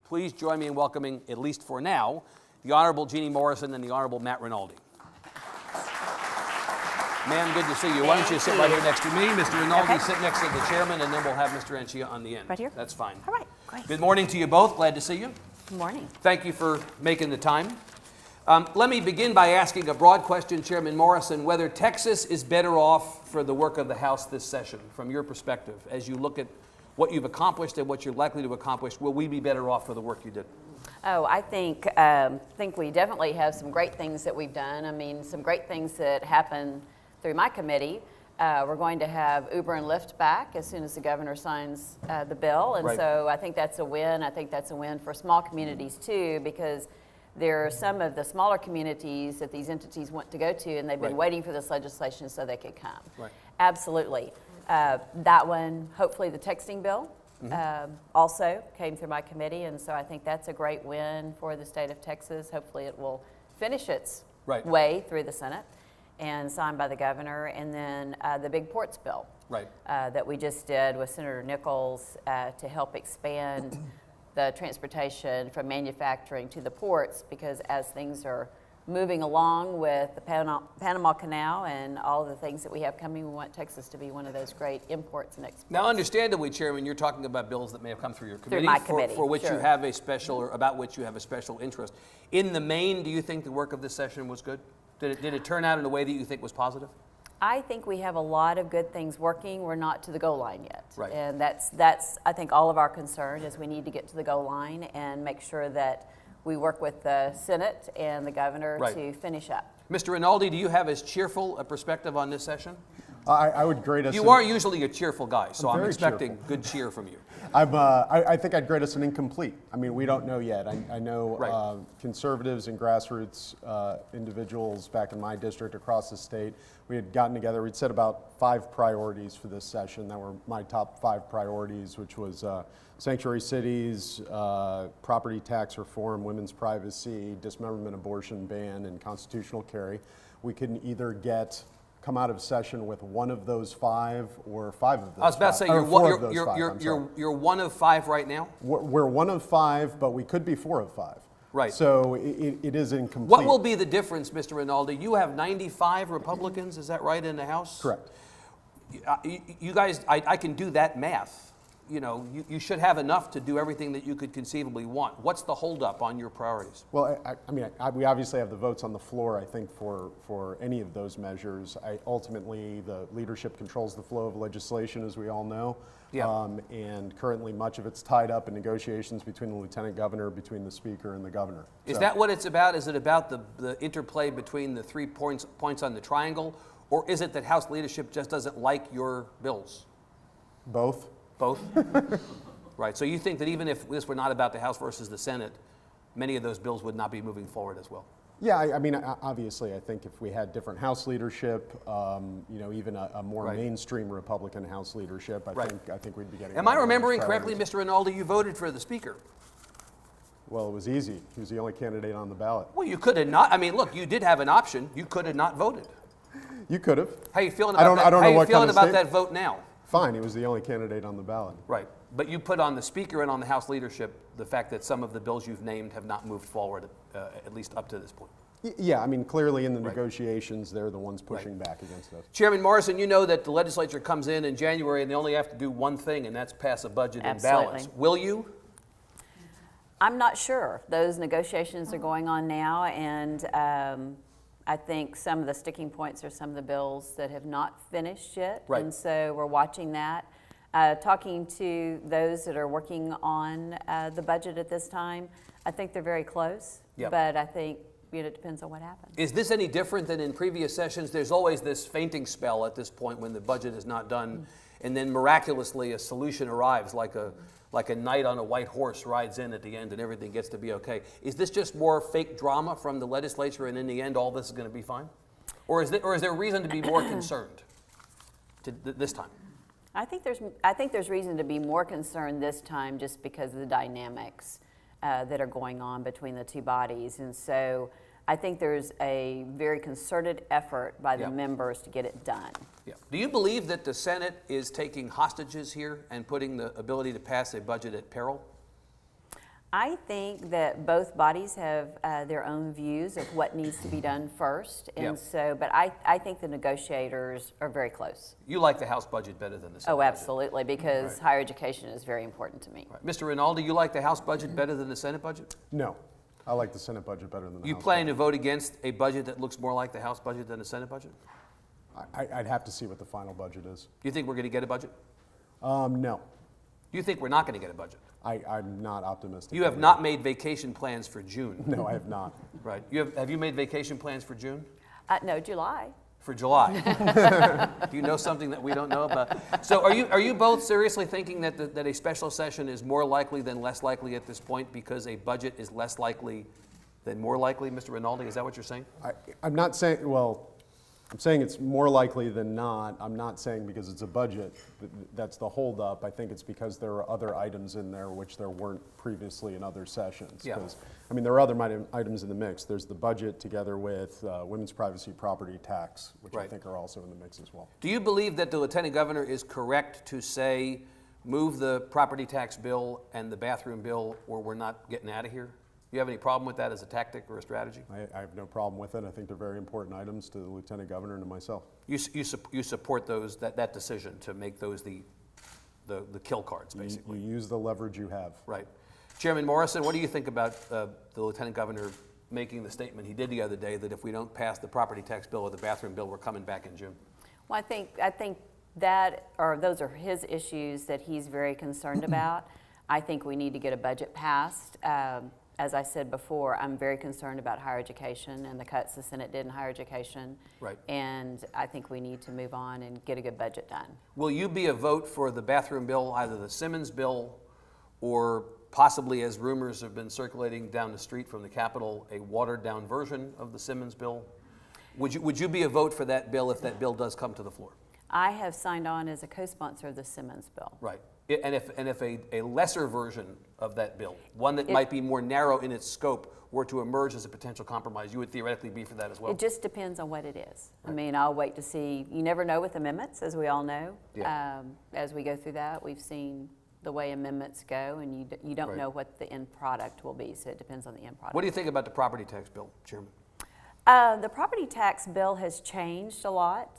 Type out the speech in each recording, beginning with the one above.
Please join me in welcoming, at least for now, the Honorable Geanie Morrison and the Honorable Matt Rinaldi. Ma'am, good to see you. Why don't you sit right here next to me? Mr. Rinaldi, sit next to the chairman, and then we'll have Mr. Anchia on the end. Right here? That's fine. All right, great. Good morning to you both. Glad to see you. Good morning. Thank you for making the time. Let me begin by asking a broad question, Chairman Morrison, whether Texas is better off for the work of the House this session, from your perspective, as you look at what you've accomplished and what you're likely to accomplish. Will we be better off for the work you did? Oh, I think we definitely have some great things that we've done. I mean, some great things that happen through my committee. We're going to have Uber and Lyft back as soon as the governor signs the bill. And so I think that's a win. I think that's a win for small communities too, because there are some of the smaller communities that these entities want to go to, and they've been waiting for this legislation so they could come. Right. Absolutely. That one, hopefully the texting bill also came through my committee, and so I think that's a great win for the state of Texas. Hopefully it will finish its way through the Senate and signed by the governor. And then the big ports bill that we just did with Senator Nichols to help expand the transportation from manufacturing to the ports, because as things are moving along with the Panama Canal and all of the things that we have coming, we want Texas to be one of those great imports and exports. Now, understandably, Chairman, you're talking about bills that may have come through your committee, through my committee, for which you have a special, or about which you have a special interest. In the main, do you think the work of this session was good? Did it turn out in a way that you think was positive? I think we have a lot of good things working. We're not to the goal line yet. Right. And that's I think all of our concern is we need to get to the goal line and make sure that we work with the Senate and the governor to finish up. Mr. Rinaldi, do you have as cheerful a perspective on this session? I would grade us. You are usually a cheerful guy, so I'm expecting cheerful. good cheer from you. I think I'd grade us an incomplete. I mean, we don't know yet. I know conservatives and grassroots individuals back in my district across the state, we had gotten together. We'd set about 5 priorities for this session that were my top 5 priorities, which was sanctuary cities, property tax reform, women's privacy, dismemberment, abortion ban, and constitutional carry. We can either come out of session with one of those 5 or 5 of those 5. I was about to say, you're one of 5 right now? We're one of 5, but we could be 4 of 5. Right. So it is incomplete. What will be the difference, Mr. Rinaldi? You have 95 Republicans, is that right, in the House? Correct. You guys, I can do that math. You know, you should have enough to do everything that you could conceivably want. What's the holdup on your priorities? Well, we obviously have the votes on the floor, I think, for any of those measures. Ultimately, the leadership controls the flow of legislation, as we all know. Yeah. And currently, much of it's tied up in negotiations between the lieutenant governor, between the speaker, and the governor. Is that what it's about? Is it about the interplay between the 3 points on the triangle, or is it that House leadership just doesn't like your bills? Both. Both? Right. So you think that even if this were not about the House versus the Senate, many of those bills would not be moving forward as well? Yeah, I mean, obviously, I think if we had different House leadership, even a more mainstream Republican House leadership, I think we'd be getting. Am I remembering correctly, Mr. Rinaldi, you voted for the Speaker? Well, it was easy. He was the only candidate on the ballot. Well, you could have not. I mean, look, you did have an option. You could have not voted. You could have. How are you feeling about that? I don't know how are what you feeling kind of about state? that vote now? Fine, he was the only candidate on the ballot. Right. But you put on the Speaker and on the House leadership the fact that some of the bills you've named have not moved forward, at least up to this point. Yeah, I mean, clearly in the negotiations, they're the ones pushing back against us. Chairman Morrison, you know that the legislature comes in January and they only have to do one thing, and that's pass a budget in balance. Will you? I'm not sure. Those negotiations are going on now, and I think some of the sticking points are some of the bills that have not finished yet. Right. And so we're watching that. Talking to those that are working on the budget at this time, I think they're very close, but I think it depends on what happens. Is this any different than in previous sessions? There's always this fainting spell at this point when the budget is not done, and then miraculously a solution arrives, like a knight on a white horse rides in at the end and everything gets to be okay. Is this just more fake drama from the legislature, and in the end all this is going to be fine? Or is there reason to be more concerned this time? I think there's reason to be more concerned this time just because of the dynamics that are going on between the two bodies. And so I think there's a very concerted effort by the members to get it done. Yeah. Do you believe that the Senate is taking hostages here and putting the ability to pass a budget at peril? I think that both bodies have their own views of what needs to be done first, and Yep. so, but I think the negotiators are very close. You like the House budget better than the Senate Oh, budget. absolutely, because higher education is very important to me. Right. Mr. Rinaldi, you like the House budget better than the Senate budget? No, I like the Senate budget better than the You House plan budget. to vote against a budget that looks more like the House budget than the Senate budget? I'd have to see what the final budget is. Do you think we're going to get a budget? No, Do you think we're not going to get a budget? I'm not optimistic. You have not made vacation plans for June, No, I have not. right? Have you made vacation plans for June? No, July. For July? Do you know something that we don't know about? So are you both seriously thinking that a special session is more likely than less likely at this point because a budget is less likely than more likely, Mr. Rinaldi? Is that what you're saying? I'm not saying, well, I'm saying it's more likely than not. I'm not saying because it's a budget, that's the holdup. I think it's because there are other items in there which there weren't previously in other sessions. Yeah. 'Cause, I mean, there are other items in the mix. There's the budget together with women's privacy property tax, which I Right. think are also in the mix as well. Do you believe that the Lieutenant Governor is correct to say, move the property tax bill and the bathroom bill or we're not getting out of here? Do you have any problem with that as a tactic or a strategy? I have no problem with it. I think they're very important items to the Lieutenant Governor and to myself. You support that decision to make those the kill cards, basically? You use the leverage you have. Right. Chairman Morrison, what do you think about the Lieutenant Governor making the statement he did the other day that if we don't pass the property tax bill or the bathroom bill, we're coming back in June? Well, I think that, or those are his issues that he's very concerned about. I think we need to get a budget passed. As I said before, I'm very concerned about higher education and the cuts the Senate did in higher education. Right. And I think we need to move on and get a good budget done. Will you be a vote for the bathroom bill, either the Simmons bill or possibly, as rumors have been circulating down the street from the Capitol, a watered-down version of the Simmons bill? Would you be a vote for that bill if that bill does come to the floor? I have signed on as a co-sponsor of the Simmons bill. Right. And if a lesser version of that bill, one that might be more narrow in its scope, were to emerge as a potential compromise, you would theoretically be for that as well? It just depends on what it is. I mean, I'll wait to see. You never know with amendments, as we all know. Yeah. As we go through that, we've seen the way amendments go, and you don't Right. know what the end product will be, so it depends on the end product. What do you think about the property tax bill, Chairman? The property tax bill has changed a lot,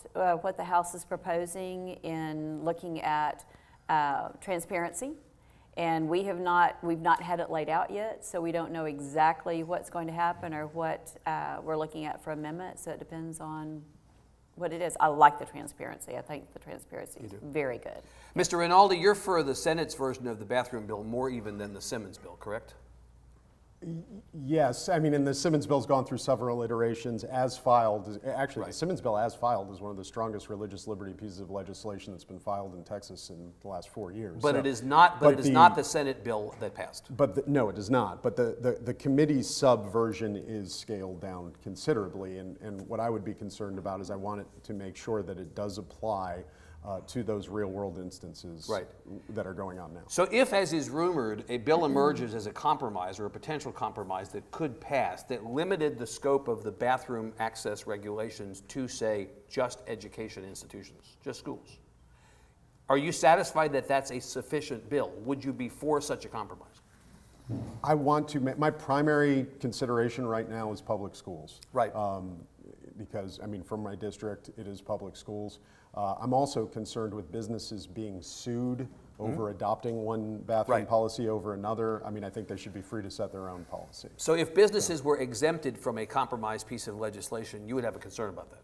what the House is proposing in looking at transparency. And we've not had it laid out yet, so we don't know exactly what's going to happen or what we're looking at for amendment, so it depends on what it is. I like the transparency. I think the transparency is very good. Mr. Rinaldi, you're for the Senate's version of the bathroom bill more even than the Simmons bill, correct? Yes, I mean, and the Simmons bill's gone through several iterations as filed. Actually, Right. the Simmons bill as filed is one of the strongest religious liberty pieces of legislation that's been filed in Texas in the last 4 years. But So- it is not. But it is not the Senate bill that passed. No, it is not. But the committee subversion is scaled down considerably. And what I would be concerned about is I want it to make sure that it does apply to those real world instances Right. that are going on now. So if, as is rumored, a bill emerges as a compromise or a potential compromise that could pass, that limited the scope of the bathroom access regulations to, say, just education institutions, just schools, are you satisfied that that's a sufficient bill? Would you be for such a compromise? I want to my primary consideration right now is public schools. Right. Because, I mean, from my district, it is public schools. I'm also concerned with businesses being sued over adopting one bathroom Right. policy over another. I mean, I think they should be free to set their own policy. So if businesses were exempted from a compromise piece of legislation, you would have a concern about that?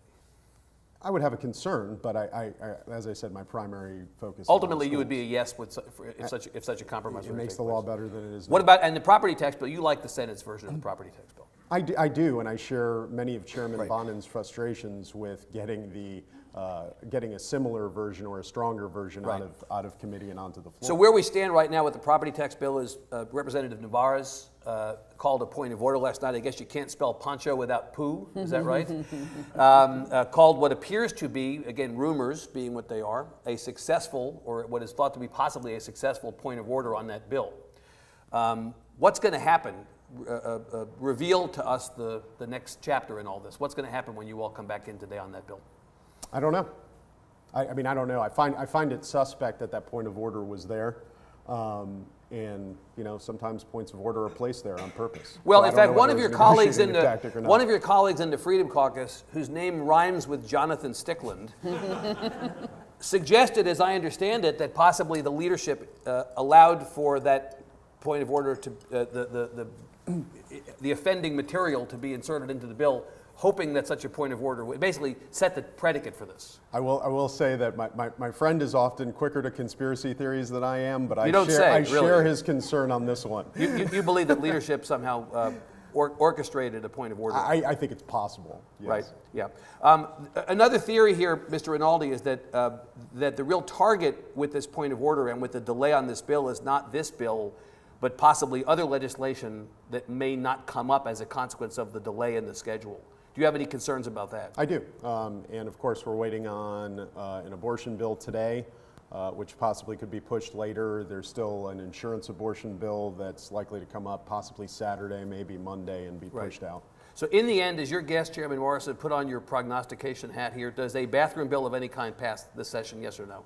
I would have a concern, but I as I said, my primary focus is Ultimately, on you would be a schools. yes if such a compromise It were to makes take the law place. better than it is What now. about, and the property tax bill, you like the Senate's version of the property tax bill? I do, and I share many of Chairman Right. Bonin's frustrations with getting a similar version or a stronger version Right. out of committee and onto the floor. So where we stand right now with the property tax bill is Representative Navarez called a point of order last night. I guess you can't spell poncho without poo, is that right? Called what appears to be, again, rumors being what they are, a successful, or what is thought to be possibly a successful point of order on that bill. What's going to happen? Reveal to us the next chapter in all this. What's going to happen when you all come back in today on that bill? I don't know. I mean, I don't know. I find it suspect that that point of order was there. And sometimes points of order are placed there on purpose. Well, So I in don't fact, know one whether of your it's a colleagues in negotiating tactic or not. one of your colleagues in the Freedom Caucus, whose name rhymes with Jonathan Stickland, suggested, as I understand it, that possibly the leadership allowed for that point of order to the offending material to be inserted into the bill, hoping that such a point of order would basically set the predicate for this. I will say that my friend is often quicker to conspiracy theories than I am, but You don't say, I really. share his concern on this one. You believe that leadership somehow orchestrated a point of order? I think it's possible. Yes. Right. Yeah. Another theory here, Mr. Rinaldi, is that that the real target with this point of order and with the delay on this bill is not this bill, but possibly other legislation that may not come up as a consequence of the delay in the schedule. Do you have any concerns about that? I do. And of course, we're waiting on an abortion bill today, which possibly could be pushed later. There's still an insurance abortion bill that's likely to come up possibly Saturday, maybe Monday, and be pushed out. So in the end, as your guest, Chairman Morrison, put on your prognostication hat here, does a bathroom bill of any kind pass this session, yes or no?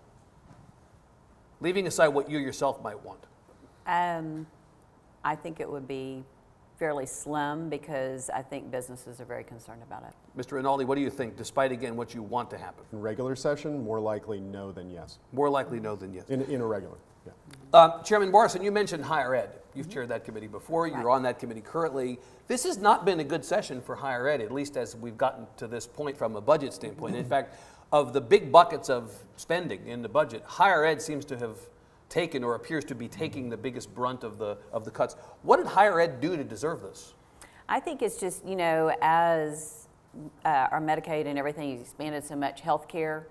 Leaving aside what you yourself might want. I think it would be fairly slim because I think businesses are very concerned about it. Mr. Rinaldi, what do you think, despite, again, what you want to happen? In regular session, more likely no than yes. More likely no than yes. In a regular, yeah. Chairman Morrison, you mentioned higher ed. You've chaired that committee before. You're Right. on that committee currently. This has not been a good session for higher ed, at least as we've gotten to this point from a budget standpoint. In fact, of the big buckets of spending in the budget, higher ed seems to have taken or appears to be taking the biggest brunt of the cuts. What did higher ed do to deserve this? I think it's just, as our Medicaid and everything has expanded so much, healthcare,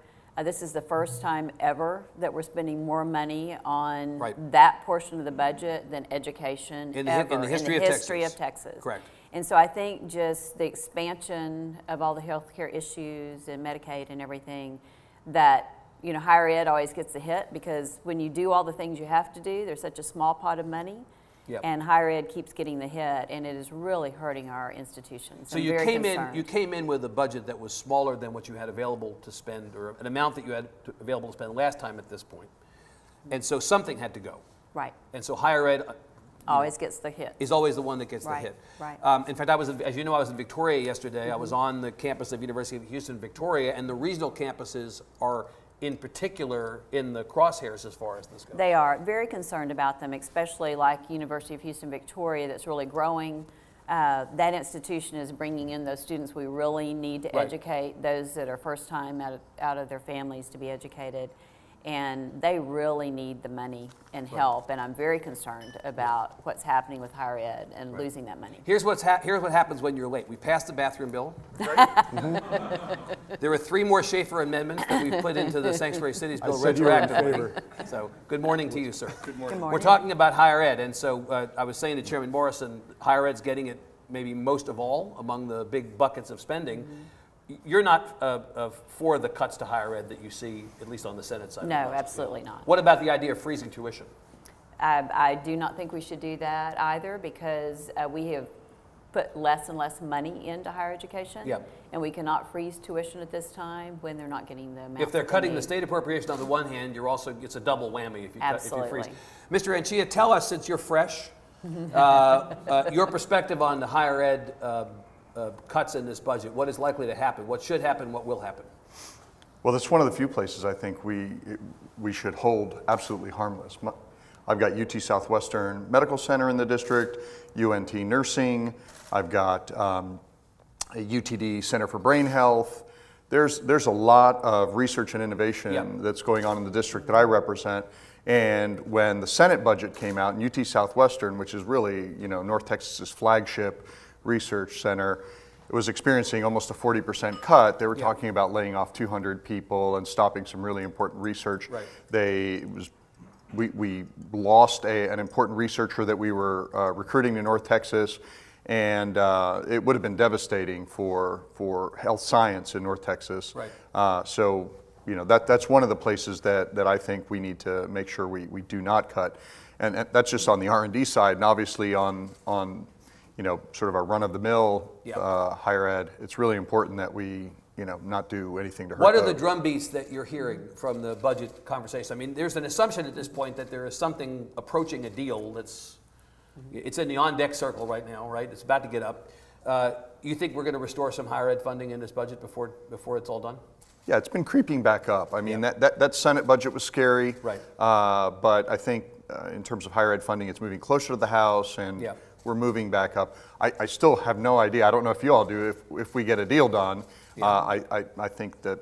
this is the first time ever that we're spending more money on Right. that portion of the budget than education In the history of Texas. Correct. And so I think just the expansion of all the healthcare issues and Medicaid and everything, that higher ed always gets a hit because when you do all the things you have to do, there's such a small pot of money. Yep. And higher ed keeps getting the hit, and it is really hurting our institutions. So I'm you very came concerned. you came in with a budget that was smaller than what you had available to spend, or an amount that you had available to spend last time at this point. And so something had to go. Right. And so higher ed Always gets the hit. is always the one that gets Right, the hit. right. In fact, as you know, I was in Victoria yesterday. I was on the campus of University of Houston, Victoria, and the regional campuses are in particular in the crosshairs as far as this goes. They are very concerned about them, especially like University of Houston, Victoria, that's really growing. That institution is bringing in those students we really need to Right. educate, those that are first time out of their families to be educated. And they really need the money and help, and I'm very concerned about what's happening with higher ed and losing that money. Here's what happens when you're late. We passed the bathroom bill. There were 3 more Schaefer amendments that we put into the Sanctuary Cities bill said you were in retroactively. favor. So, good morning to you, sir. Good morning. We're talking about higher ed, and so I was saying to Chairman Morrison, higher ed's getting it maybe most of all among the big buckets of spending. You're not for the cuts to higher ed that you see, at least on the Senate side. of the No, budget. absolutely not. What about the idea of freezing tuition? I do not think we should do that either because we have put less and less money into higher education. Yep. And we cannot freeze tuition at this time when they're not getting the amount. If they're that they cutting the need. state appropriation on the one hand, it's a double whammy if you Absolutely. freeze. Mr. Anchia, tell us, since you're fresh, your perspective on the higher ed cuts in this budget. What is likely to happen? What should happen? What will happen? Well, that's one of the few places I think we should hold absolutely harmless. I've got UT Southwestern Medical Center in the district, UNT Nursing. I've got a UTD Center for Brain Health. There's a lot of research and innovation that's going on in the district that I represent. And when the Senate budget came out, and UT Southwestern, which is really North Texas's flagship research center, it was experiencing almost a 40% cut. They were talking about laying off 200 people and stopping some really important research. Right. We lost an important researcher that we were recruiting to North Texas, and it would have been devastating for health science in North Texas. Right. So that's one of the places that I think we need to make sure we do not cut, and that's just on the R&D side, and obviously on sort of our run-of-the-mill higher ed. It's really important that we not do anything to hurt. What are the drumbeats that you're hearing from the budget conversation? I mean, there's an assumption at this point that there is something approaching a deal it's in the on-deck circle right now, right? It's about to get up. You think we're going to restore some higher ed funding in this budget before it's all done? Yeah, it's been creeping back up. I mean, that Senate budget was scary. Right. But I think in terms of higher ed funding, it's moving closer to the House, and we're moving back up. I still have no idea. I don't know if you all do, if we get a deal done. I think that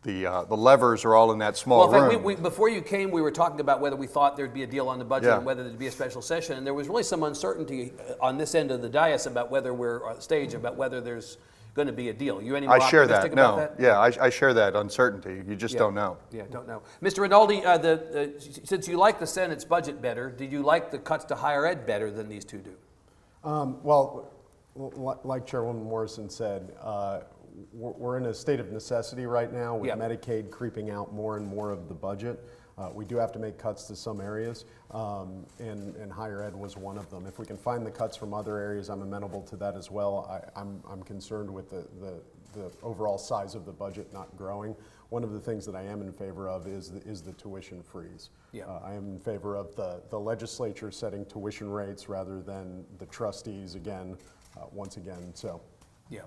the levers are all in that small room. In fact, before you came, we were talking about whether we thought there'd be a deal on the budget and whether there'd be a special session. And there was really some uncertainty on this end of the dais about whether we're on stage, about whether there's going to be a deal. You any more optimistic about that? Yeah, I share that uncertainty. You just don't know. Yeah, don't know. Mr. Rinaldi, since you like the Senate's budget better, did you like the cuts to higher ed better than these two do? Well, like Chairwoman Morrison said, we're in a state of necessity right now with Medicaid creeping out more and more of the budget. We do have to make cuts to some areas, and higher ed was one of them. If we can find the cuts from other areas, I'm amenable to that as well. I'm concerned with the overall size of the budget not growing. One of the things that I am in favor of is the tuition freeze. I am in favor of the legislature setting tuition rates rather than the trustees once again. So. Yeah.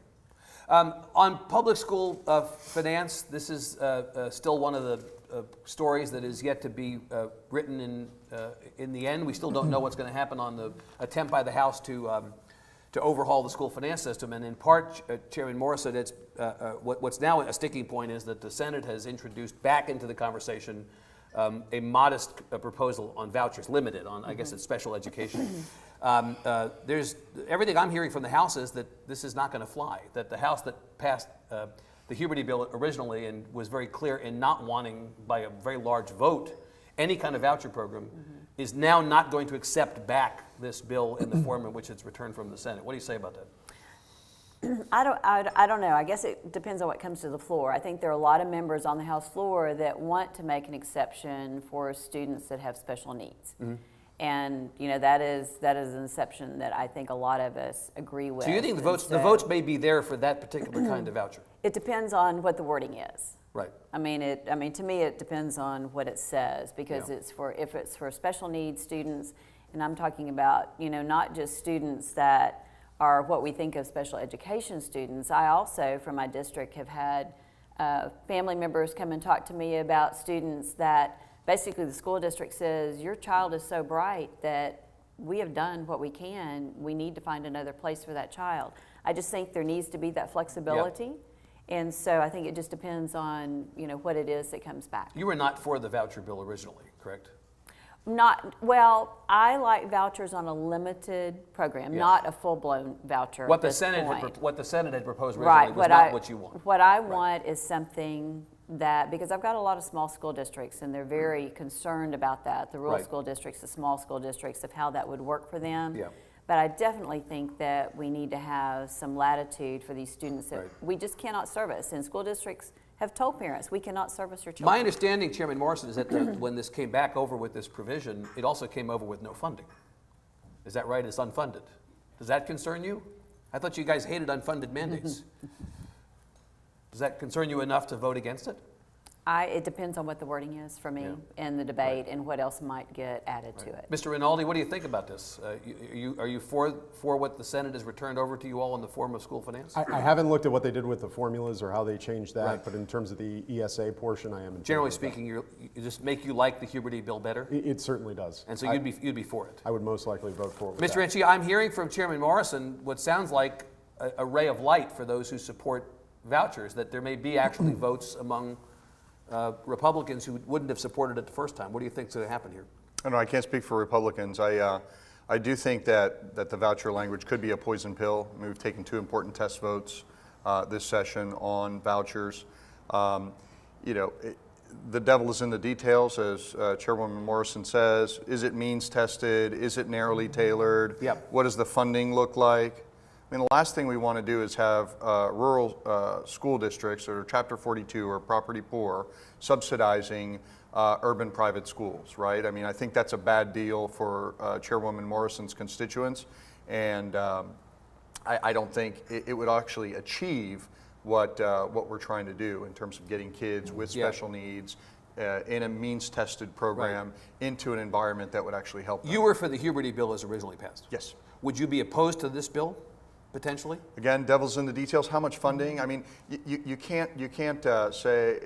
On public school finance, this is still one of the stories that is yet to be written in the end. We still don't know what's going to happen on the attempt by the House to overhaul the school finance system. And in part, Chairman Morrison, it's what's now a sticking point is that the Senate has introduced back into the conversation a modest proposal on vouchers, limited on, I guess it's special education. There's everything I'm hearing from the House is that this is not going to fly, that the House that passed the Huberty bill originally and was very clear in not wanting by a very large vote any kind of voucher program is now not going to accept back this bill in the form in which it's returned from the Senate. What do you say about that? I don't know. I guess it depends on what comes to the floor. I think there are a lot of members on the House floor that want to make an exception for students that have special needs. And that is an exception that I think a lot of us agree with. So you think the votes may be there for that particular kind of voucher? It depends on what the wording is. Right. I mean, to me, it depends on what it says, because if it's for special needs students, and I'm talking about not just students that are what we think of special education students. I also, from my district, have had family members come and talk to me about students that basically the school district says, your child is so bright that we have done what we can. We need to find another place for that child. I just think there needs to be that flexibility. And so I think it just depends on what it is that comes back. You were not for the voucher bill originally, correct? I like vouchers on a limited program, not a full-blown voucher. What the Senate had proposed originally was not what you want. What I want is something that, because I've got a lot of small school districts and they're very concerned about that, the rural school districts, the small school districts, of how that would work for them. But I definitely think that we need to have some latitude for these students that we just cannot service. And school districts have told parents, we cannot service your children. My understanding, Chairman Morrison, is that when this came back over with this provision, it also came over with no funding. Is that right? It's unfunded. Does that concern you? I thought you guys hated unfunded mandates. Does that concern you enough to vote against it? It depends on what the wording is for me and the debate and what else might get added to it. Mr. Rinaldi, what do you think about this? Are you for what the Senate has returned over to you all in the form of school finance? I haven't looked at what they did with the formulas or how they changed that, but in terms of the ESA portion, I am in Generally favor of speaking, it just make you like the Huberty bill better? It certainly does. And so you'd be for it? I would most likely vote for it. Mr. Anchia, I'm hearing from Chairman Morrison what sounds like a ray of light for those who support vouchers, that there may be actually votes among Republicans who wouldn't have supported it the first time. What do you think is going to happen here? I can't speak for Republicans. I do think that the voucher language could be a poison pill. I mean, we've taken 2 important test votes this session on vouchers. The devil is in the details, as Chairwoman Morrison says. Is it means tested? Is it narrowly tailored? What does the funding look like? I mean, the last thing we want to do is have rural school districts that are Chapter 42 or property poor subsidizing urban private schools, right? I mean, I think that's a bad deal for Chairwoman Morrison's constituents, and I don't think it would actually achieve what we're trying to do in terms of getting kids with special needs in a means-tested program into an environment that would actually help them. You were for the Huberty bill as originally passed. Yes. Would you be opposed to this bill, potentially? Again, devil's in the details. How much funding? I mean, you can't say.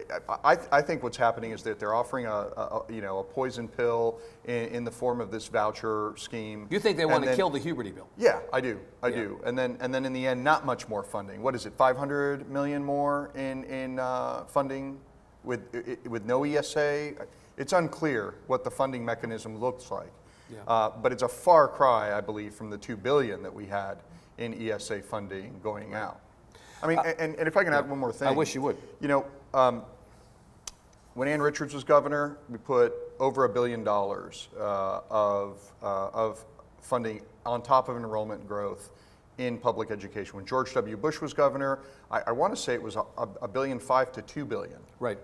I think what's happening is that they're offering a poison pill in the form of this voucher scheme. You think they want to kill the Huberty bill? Yeah, I do. I do. And then in the end, not much more funding. What is it? 500 million more in funding with no ESA. It's unclear what the funding mechanism looks like. Yeah. But it's a far cry, I believe, from the $2 billion that we had in ESA funding going out. I mean, and if I can add one more thing. I wish you would. You know, when Ann Richards was governor, we put over $1 billion of funding on top of enrollment growth in public education. When George W. Bush was governor, I want to say it was $1.5 billion to $2 billion. Right.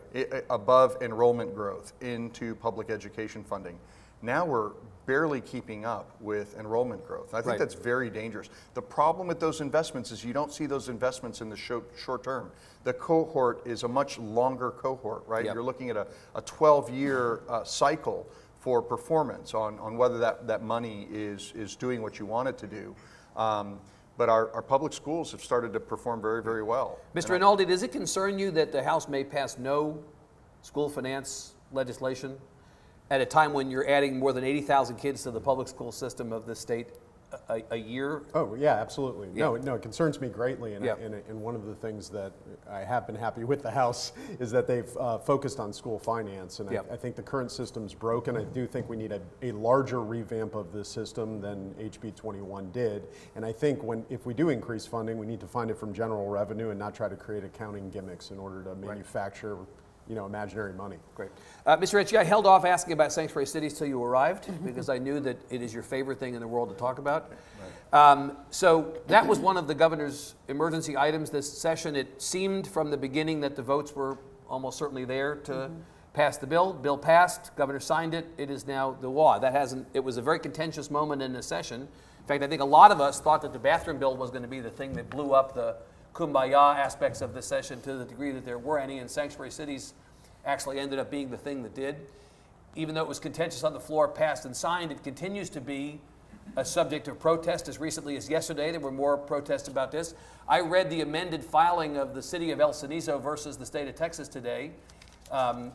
Above enrollment growth into public education funding. Now we're barely keeping up with enrollment growth. I think that's very dangerous. The problem with those investments is you don't see those investments in the short term. The cohort is a much longer cohort, right? Yep. You're looking at a 12-year cycle for performance on whether that money is doing what you want it to do. But our public schools have started to perform very, very well. Mr. Rinaldi, does it concern you that the House may pass no school finance legislation at a time when you're adding more than 80,000 kids to the public school system of the state a year? Oh, yeah, absolutely. Yeah. No, it concerns me greatly. And, Yeah. and one of the things that I have been happy with the House is that they've focused on school finance. And Yeah. I think the current system's broken. I do think we need a larger revamp of the system than HB 21 did. And I think if we do increase funding, we need to find it from general revenue and not try to create accounting gimmicks in order to manufacture imaginary money. Great. Mr. Anchia, I held off asking about sanctuary cities till you arrived because I knew that it is your favorite thing in the world to talk about. So that was one of the governor's emergency items this session. It seemed from the beginning that the votes were almost certainly there to pass the bill. Bill passed, governor signed it, it is now the law. It was a very contentious moment in the session. In fact, I think a lot of us thought that the bathroom bill was going to be the thing that blew up the kumbaya aspects of the session to the degree that there were any, and sanctuary cities actually ended up being the thing that did. Even though it was contentious on the floor, passed and signed, it continues to be a subject of protest. As recently as yesterday, there were more protests about this. I read the amended filing of the city of El Cenizo versus the state of Texas today. El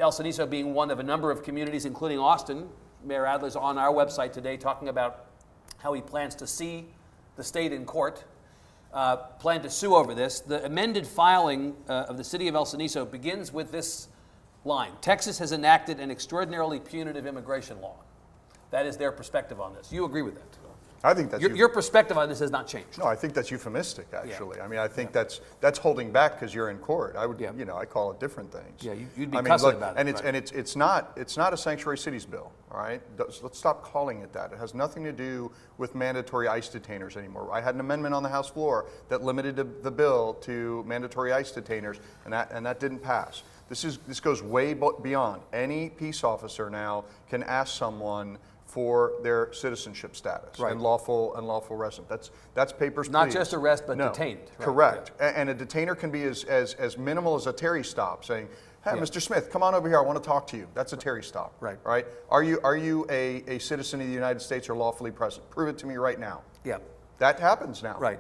Cenizo being one of a number of communities, including Austin. Mayor Adler's on our website today talking about how he plans to see the state in court. Plan to sue over this. The amended filing of the city of El Cenizo begins with this line: Texas has enacted an extraordinarily punitive immigration law. That is their perspective on this. You agree with that? I think that's your perspective on this has not changed. No, I think that's euphemistic, actually. Yeah. I mean, I think that's holding back because you're in court. I would, Yeah. I call it different things. Yeah, you'd be cussing about it. And it's not a sanctuary cities bill. All right, let's stop calling it that. It has nothing to do with mandatory ICE detainers anymore. I had an amendment on the House floor that limited the bill to mandatory ICE detainers, and that didn't pass. This goes way beyond. Any peace officer now can ask someone for their citizenship status and lawful resident. That's papers, please. Not just arrest, but detained. Right? Correct. Yeah. And a detainer can be as minimal as a Terry stop, saying, "Hey, Mr. Smith, come on over here. I want to talk to you." That's a Terry stop. Right. Right. Are you a citizen of the United States or lawfully present? Prove it to me right now. Yeah. That happens now. Right.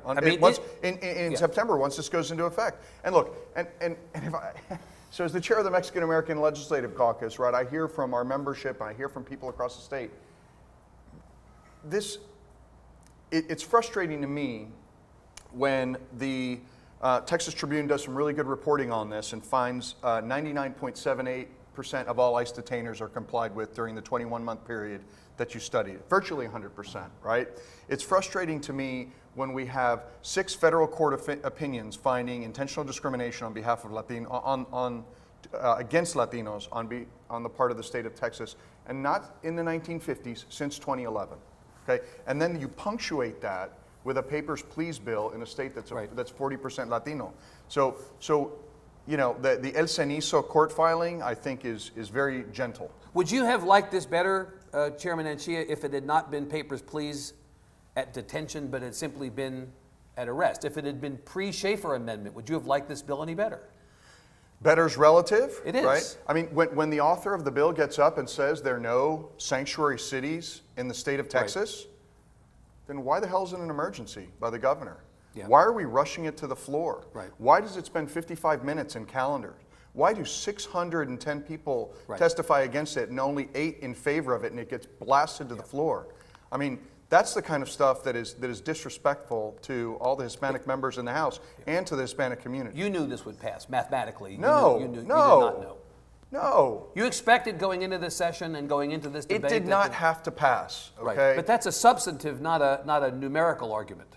In September, once this goes into effect. And look, and if I. So as the chair of the Mexican American Legislative Caucus, right, I hear from our membership, and I hear from people across the state. It's frustrating to me when the Texas Tribune does some really good reporting on this and finds 99.78% of all ICE detainers are complied with during the 21-month period that you studied, virtually 100%, right? It's frustrating to me when we have 6 federal court opinions finding intentional discrimination on behalf of against Latinos on the part of the state of Texas, and not in the 1950s, since 2011. Okay, and then you punctuate that with a papers please bill in a state that's 40% Latino. So the El Cenizo court filing, I think, is very gentle. Would you have liked this better, Chairman Anchia, if it had not been papers please at detention, but had simply been at arrest. If it had been pre-Schaefer amendment, would you have liked this bill any better? Better's relative, It is. right? I mean, when the author of the bill gets up and says there are no sanctuary cities in the state of Texas, then why the hell is it an emergency by the governor? Yeah. Why are we rushing it to the floor? Right. Why does it spend 55 minutes in calendar? Why do 610 people testify against it and only 8 in favor of it, and it gets blasted to the floor? I mean, that's the kind of stuff that is disrespectful to all the Hispanic members in the House and to the Hispanic community. You knew this would pass mathematically. No, you did no. not know. No. You expected going into this session and going into this debate. It did not have to pass, okay? Right. But that's a substantive, not a numerical argument.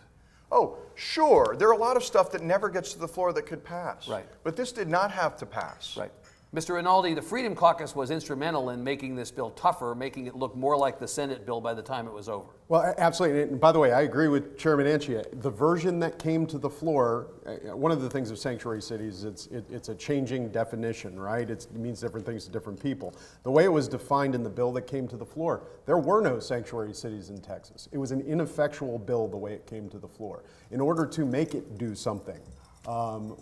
Oh, sure. There are a lot of stuff that never gets to the floor that could pass. Right. But this did not have to pass. Right. Mr. Rinaldi, the Freedom Caucus was instrumental in making this bill tougher, making it look more like the Senate bill by the time it was over. Well, absolutely. And by the way, I agree with Chairman Anchia. The version that came to the floor, one of the things of sanctuary cities, it's a changing definition, right? It means different things to different people. The way it was defined in the bill that came to the floor, there were no sanctuary cities in Texas. It was an ineffectual bill the way it came to the floor. In order to make it do something,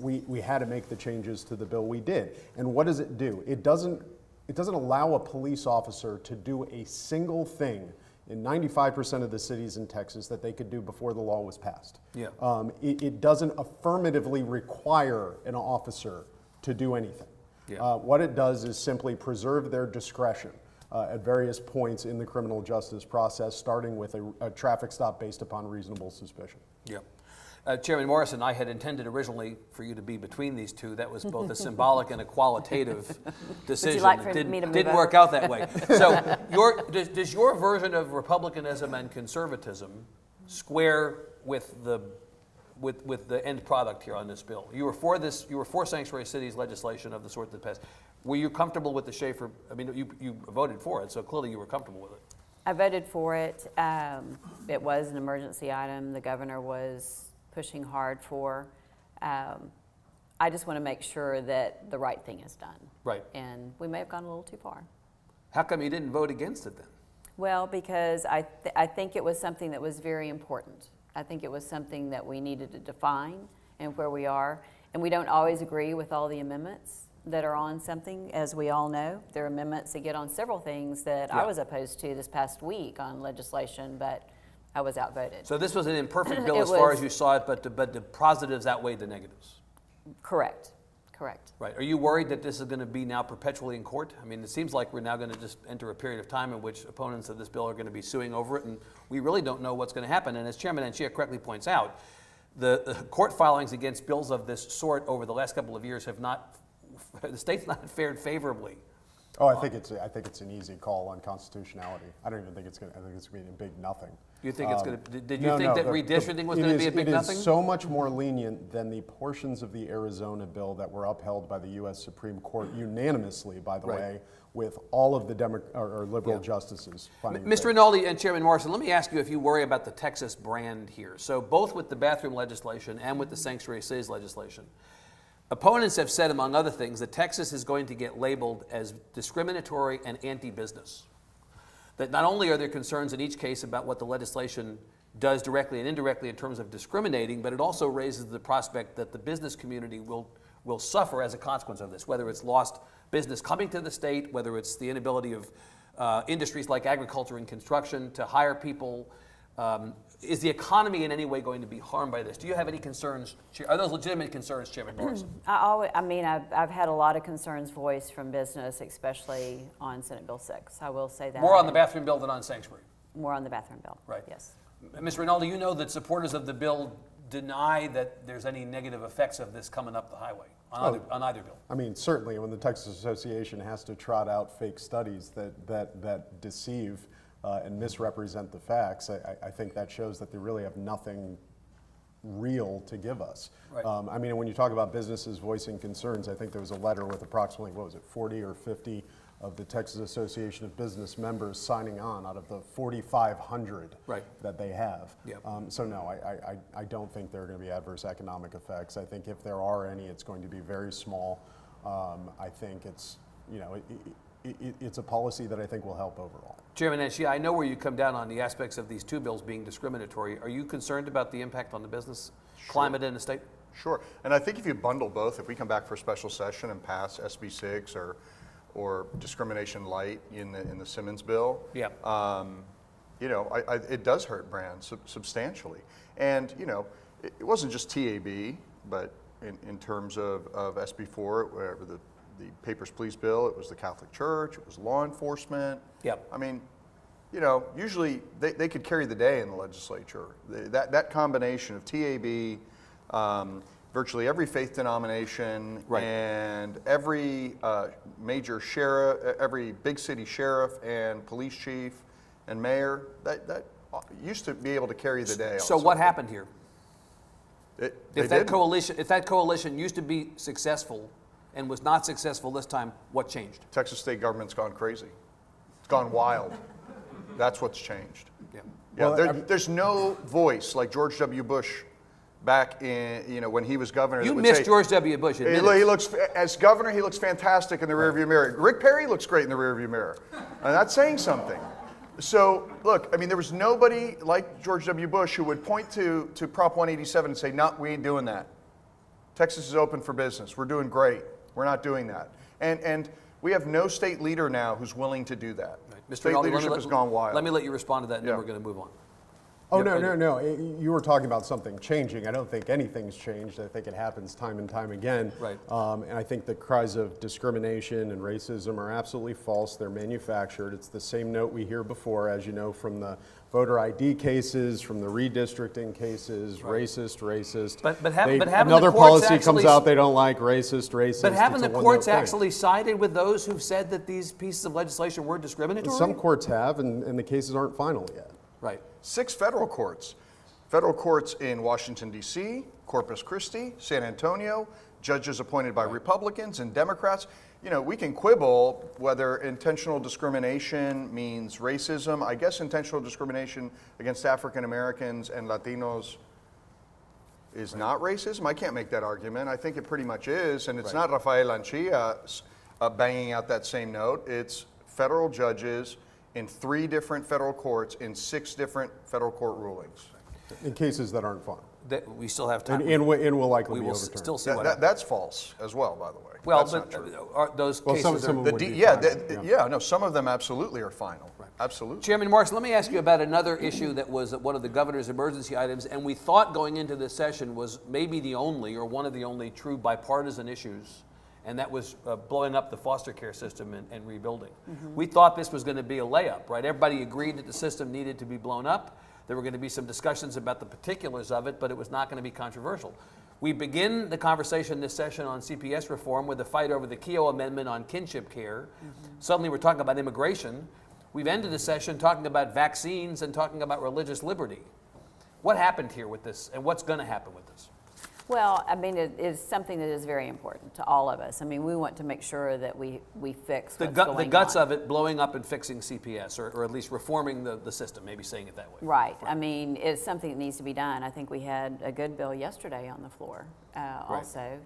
we had to make the changes to the bill we did. And what does it do? It doesn't allow a police officer to do a single thing in 95% of the cities in Texas that they could do before the law was passed. Yeah. It doesn't affirmatively require an officer to do anything. Yeah. What it does is simply preserve their discretion at various points in the criminal justice process, starting with a traffic stop based upon reasonable suspicion. Yep. Chairman Morrison, I had intended originally for you to be between these two. That was both a symbolic and a qualitative decision. like for It me to move didn't over? work out that way. So does your version of republicanism and conservatism square with the end product here on this bill? You were for sanctuary cities legislation of the sort that passed. Were you comfortable with the Schaefer? I mean, you voted for it, so clearly you were comfortable with it. I voted for it. It was an emergency item. The governor was pushing hard for. I just want to make sure that the right thing is done. Right. And we may have gone a little too far. How come you didn't vote against it then? Well, because I think it was something that was very important. I think it was something that we needed to define and where we are. And we don't always agree with all the amendments that are on something, as we all know. There are amendments that get on several things that I was opposed to this past week on legislation, but I was outvoted. So this was an imperfect bill It as far was. as you saw it, but the positives outweighed the negatives. Correct. Right. Are you worried that this is going to be now perpetually in court? I mean, it seems like we're now going to just enter a period of time in which opponents of this bill are going to be suing over it, and we really don't know what's going to happen. And as Chairman Anchia correctly points out, the court filings against bills of this sort over the last couple of years have not, the state's not fared favorably. Oh, I think it's an easy call on constitutionality. I don't even think it's going to. I think it's going to be a big nothing. You think it's going to? Did you No, think that the- redistricting was it going to is- be a big It nothing? is so much more lenient than the portions of the Arizona bill that were upheld by the U.S. Supreme Court unanimously, by the Right. way, with all of the liberal Yeah. justices finding Mr. Rinaldi and Chairman Morrison, let me ask you if you worry about the Texas brand here. So both with the bathroom legislation and with the sanctuary cities legislation, opponents have said, among other things, that Texas is going to get labeled as discriminatory and anti-business. That not only are there concerns in each case about what the legislation does directly and indirectly in terms of discriminating, but it also raises the prospect that the business community will suffer as a consequence of this, whether it's lost business coming to the state, whether it's the inability of industries like agriculture and construction to hire people. Is the economy in any way going to be harmed by this? Do you have any concerns? Are those legitimate concerns, Chairman Morrison? I've had a lot of concerns voiced from business, especially on Senate Bill 6. I will say that. More on the bathroom bill than on sanctuary. More on the bathroom bill. Right. Yes. Ms. Rinaldi, you know that supporters of the bill deny that there's any negative effects of this coming up the highway on either bill. I mean, certainly when the Texas Association has to trot out fake studies that deceive and misrepresent the facts, I think that shows that they really have nothing real to give us. Right. I mean, when you talk about businesses voicing concerns, I think there was a letter with approximately, 40 or 50 of the Texas Association of Business members signing on out of the 4,500 Right. that they have. Yep. So no, I don't think there are going to be adverse economic effects. I think if there are any, it's going to be very small. I think it's, it's a policy that I think will help overall. Chairman Anchia, I know where you come down on the aspects of these two bills being discriminatory. Are you concerned about the impact on the business climate in the state? Sure, and I think if you bundle both, if we come back for a special session and pass SB 6 or discrimination light in the Simmons bill, Yeah. You know, it does hurt brands substantially. And, you know, it wasn't just TAB, but in terms of SB 4, whatever the Papers, Please bill, it was the Catholic Church, it was law enforcement. Yep. I mean, you know, usually they could carry the day in the legislature. That combination of TAB, virtually every faith denomination, Right. and every major sheriff, every big city sheriff and police chief and mayor, that used to be able to carry the day. So what happened here? If that Coalition, coalition used to be successful and was not successful this time, what changed? Texas state government's gone crazy. It's gone wild. That's what's changed. Yeah. Yeah, Well, there's no voice like George W. Bush back in, you know, when he was governor. You that would missed say, George W. Bush. He admit it. looks, as governor, he looks fantastic in the rearview mirror. Rick Perry looks great in the rearview mirror. And that's saying something. So, look, I mean, there was nobody like George W. Bush who would point to Prop 187 and say, no, we ain't doing that. Texas is open for business. We're doing great. We're not doing that. And we have no state leader now who's willing to do that. Mr. State Rinaldi, leadership has gone wild. Let me let you respond to that, and then Yeah. we're going to move on. Oh, Yeah, no. You were talking about something changing. I don't think anything's changed. I think it happens time and time again. Right. And I think the cries of discrimination and racism are absolutely false. They're manufactured. It's the same note we hear before, as you know, from the voter ID cases, from the redistricting cases, racist. But having another the courts policy comes actually out, they don't like racist. But haven't It's a the one-note courts thing. actually sided with those who've said that these pieces of legislation were discriminatory? Some courts have, and the cases aren't final yet. Right. 6 federal courts. Federal courts in Washington, D.C., Corpus Christi, San Antonio, judges appointed by Republicans and Democrats. You know, we can quibble whether intentional discrimination means racism. I guess intentional discrimination against African Americans and Latinos is not racism. I can't make that argument. I think it pretty much is. And it's not Rafael Anchia banging out that same note. It's federal judges in 3 different federal courts in 6 different federal court rulings. In cases that aren't final. That we still have time. And will likely we be will overturned. still see what happens. That's false as well, by the way. Well, That's but not true. are those Well, cases some are, of The them would D- be yeah, final, yeah, no, some of them absolutely are final. Absolutely. Chairman Morrison, let me ask you about another issue that was one of the governor's emergency items, and we thought going into this session was maybe the only or one of the only true bipartisan issues, and that was blowing up the foster care system and rebuilding. We thought this was going to be a layup, right? Everybody agreed that the system needed to be blown up. There were going to be some discussions about the particulars of it, but it was not going to be controversial. We begin the conversation this session on CPS reform with a fight over the Keogh Amendment on kinship care. Suddenly we're talking about immigration. We've ended the session talking about vaccines and talking about religious liberty. What happened here with this, and what's going to happen with this? Well, I mean, it is something that is very important to all of us. I mean, we want to make sure that we fix The, what's the going guts on. of it, blowing up and fixing CPS, or at least reforming the system, maybe saying it that way. Right. I mean, it's something that needs to be done. I think we had a good bill yesterday on the floor, also,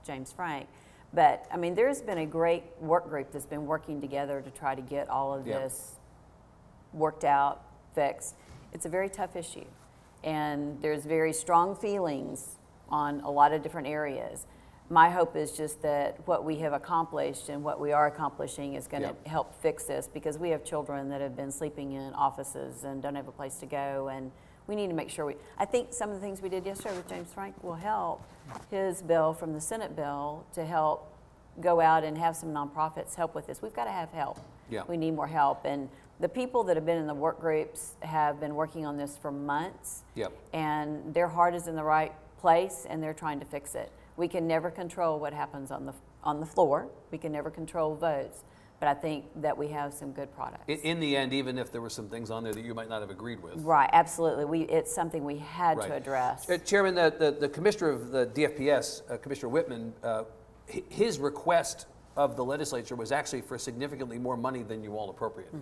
James Frank. But, I mean, there's been a great work group that's been working together to try to get all of this worked out, fixed. It's a very tough issue. And there's very strong feelings on a lot of different areas. My hope is just that what we have accomplished and what we are accomplishing is going to help fix this, because we have children that have been sleeping in offices and don't have a place to go, and we need to make sure I think some of the things we did yesterday with James Frank will help his bill from the Senate bill to help go out and have some nonprofits help with this. We've got to have help. Yeah. We need more help. And the people that have been in the work groups have been working on this for months. Yep. And their heart is in the right place, and they're trying to fix it. We can never control what happens on the floor. We can never control votes. But I think that we have some good products. In the end, even if there were some things on there that you might not have agreed with. Right, absolutely. It's something we had to address. Chairman, the commissioner of the DFPS, Commissioner Whitman, his request of the legislature was actually for significantly more money than you all appropriated.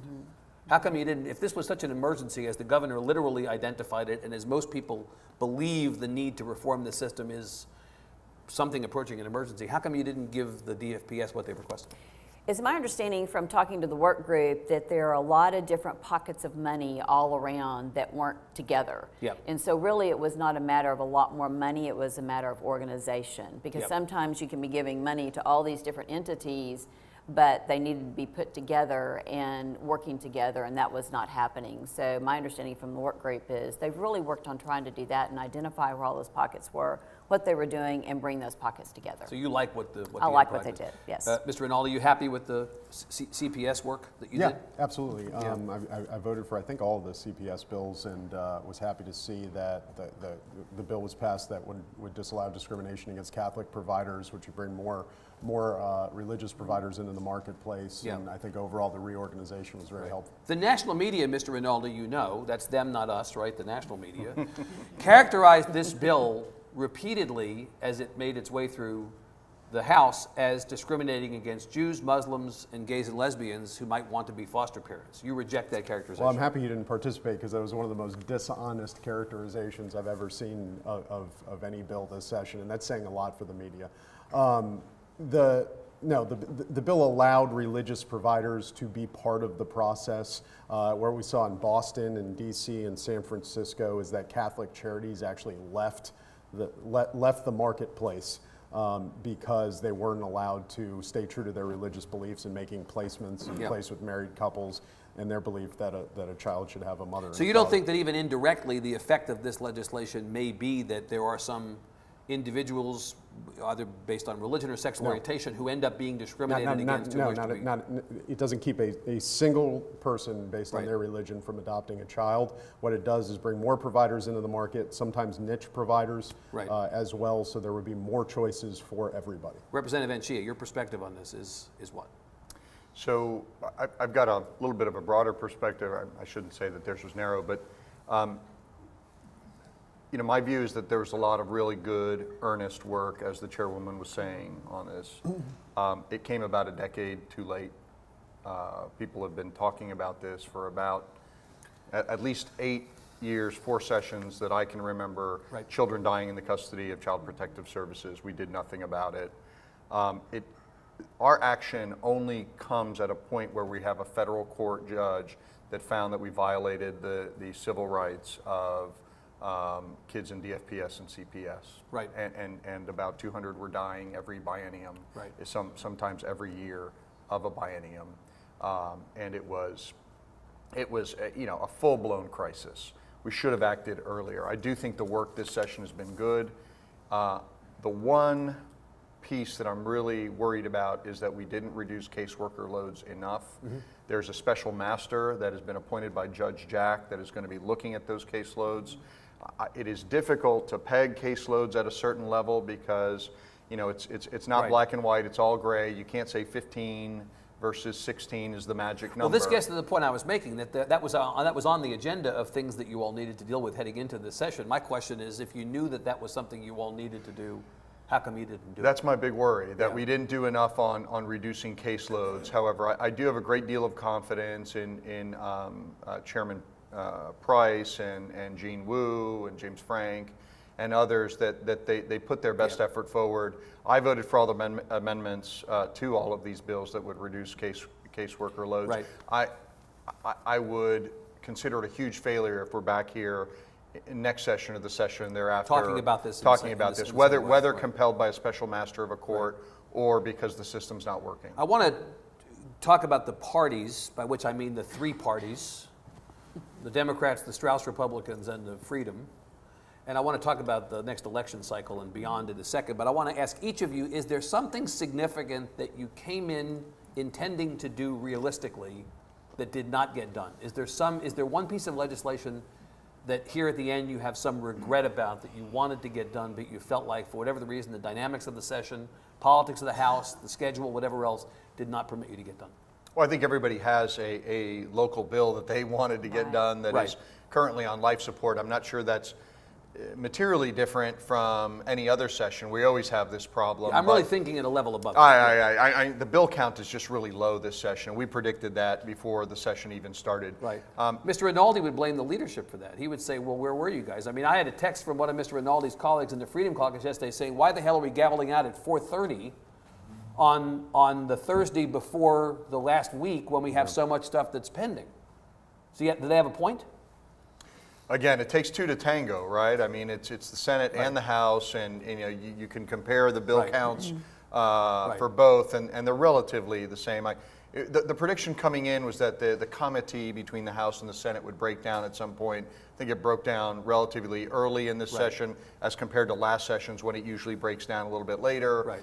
How come you didn't, if this was such an emergency, as the governor literally identified it, and as most people believe the need to reform the system is something approaching an emergency, how come you didn't give the DFPS what they requested? It's my understanding from talking to the work group that there are a lot of different pockets of money all around that weren't together. Yep. And so really it was not a matter of a lot more money, it was a matter of organization. Because Yep. sometimes you can be giving money to all these different entities, but they needed to be put together and working together, and that was not happening. So my understanding from the work group is they've really worked on trying to do that and identify where all those pockets were, what they were doing, and bring those pockets together. So you like what the I like what enterprise they is. did, yes. Mr. Rinaldi, you happy with the CPS work that you Yeah, did? absolutely. I voted for, I think, all of the CPS bills, and was happy to see that the bill was passed that would disallow discrimination against Catholic providers, which would bring more religious providers into the marketplace. Yeah. And I think overall the reorganization was very helpful. The national media, Mr. Rinaldi, you know, that's them, not us, right? The national media, characterized this bill repeatedly as it made its way through the House as discriminating against Jews, Muslims, and gays and lesbians who might want to be foster parents. You reject that characterization. Well, I'm happy you didn't participate because that was one of the most dishonest characterizations I've ever seen of any bill this session, and that's saying a lot for the media. The bill allowed religious providers to be part of the process. Where we saw in Boston and DC and San Francisco is that Catholic charities actually left the marketplace because they weren't allowed to stay true to their religious beliefs in making placements in place with married couples and their belief that a child should have a mother. So you don't think that even indirectly the effect of this legislation may be that there are some individuals, either based on religion or sexual orientation, who end up being discriminated against? It doesn't keep a single person based on Right. their religion from adopting a child. What it does is bring more providers into the market, sometimes niche providers Right. as well, so there would be more choices for everybody. Representative Anchia, your perspective on this is what? So I've got a little bit of a broader perspective. I shouldn't say that theirs was narrow, but my view is that there was a lot of really good, earnest work, as the chairwoman was saying, on this. It came about a decade too late. People have been talking about this for about at least 8 years, 4 sessions that I can remember. Right. Children dying in the custody of Child Protective Services. We did nothing about it. Our action only comes at a point where we have a federal court judge that found that we violated the civil rights of kids in DFPS and CPS. Right. And about 200 were dying every biennium. Right. Sometimes every year of a biennium. And it was a full-blown crisis. We should have acted earlier. I do think the work this session has been good. The one piece that I'm really worried about is that we didn't reduce caseworker loads enough. Mm-hmm. There's a special master that has been appointed by Judge Jack that is going to be looking at those caseloads. It is difficult to peg caseloads at a certain level because it's not Right. black and white, it's all gray. You can't say 15 versus 16 is the magic number. Well, this gets to the point I was making, that was on the agenda of things that you all needed to deal with heading into this session. My question is, if you knew that was something you all needed to do, how come you didn't do it? That's my big worry, that Yeah. we didn't do enough on reducing caseloads. However, I do have a great deal of confidence in Chairman Price and Jean Wu and James Frank and others that they put their best effort forward. I voted for all the amendments to all of these bills that would reduce caseworker loads. Right. I would consider it a huge failure if we're back here in next session or the session thereafter. Talking about this whether right. compelled by a special master of a court or because the system's not working. I want to talk about the parties, by which I mean the three parties, the Democrats, the Strauss Republicans, and the Freedom. And I want to talk about the next election cycle and beyond in a second, but I want to ask each of you, is there something significant that you came in intending to do realistically that did not get done? Is there one piece of legislation that here at the end you have some regret about that you wanted to get done, but you felt like for whatever the reason, the dynamics of the session, politics of the House, the schedule, whatever else, did not permit you to get done? Well, I think everybody has a local bill that they wanted to get done that is currently on life support. I'm not sure that's materially different from any other session. We always have this problem. I'm really thinking at a level above. The bill count is just really low this session. We predicted that before the session even started. Right. Mr. Rinaldi would blame the leadership for that. He would say, well, where were you guys? I mean, I had a text from one of Mr. Rinaldi's colleagues in the Freedom Caucus yesterday saying, why the hell are we gaveling out at 4:30 on the Thursday before the last week when we have so much stuff that's pending. So do they have a point? Again, it takes two to tango, right? I mean, it's the Senate and the House, and you know you can compare the bill counts for both, and they're relatively the same. The prediction coming in was that the committee between the House and the Senate would break down at some point. I think it broke down relatively early in this session as compared to last sessions when it usually breaks down a little bit later. Right.